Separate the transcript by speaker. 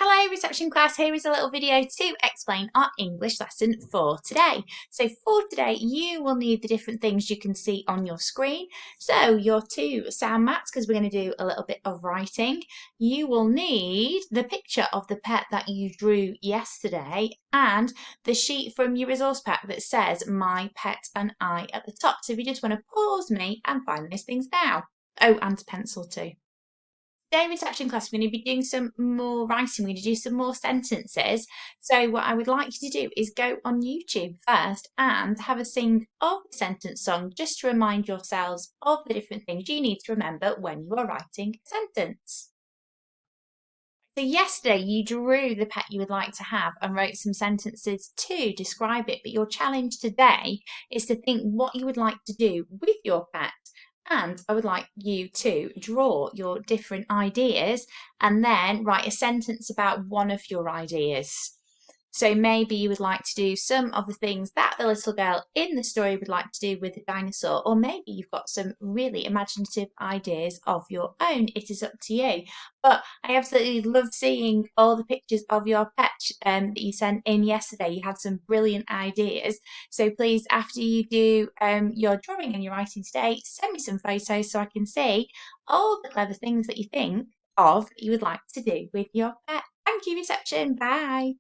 Speaker 1: Hello reception class, here is a little video to explain our English lesson for today. So for today you will need the different things you can see on your screen. So your two sound mats, because we're going to do a little bit of writing. You will need the picture of the pet that you drew yesterday and the sheet from your resource pack that says My Pet and I at the top. So if you just want to pause me and find those things now. Oh, and a pencil too. Today reception class, we're going to be doing some more writing. We're going to do some more sentences. So what I would like you to do is go on YouTube first and have a sing of the sentence song just to remind yourselves of the different things you need to remember when you are writing a sentence. So yesterday you drew the pet you would like to have and wrote some sentences to describe it, but your challenge today is to think what you would like to do with your pet. And I would like you to draw your different ideas and then write a sentence about one of your ideas. So maybe you would like to do some of the things that the little girl in the story would like to do with the dinosaur, or maybe you've got some really imaginative ideas of your own. It is up to you. But I absolutely loved seeing all the pictures of your pet that you sent in yesterday. You had some brilliant ideas. So please, after you do your drawing and your writing today, send me some photos so I can see all the clever things that you think of that you would like to do with your pet. Thank you, reception. Bye.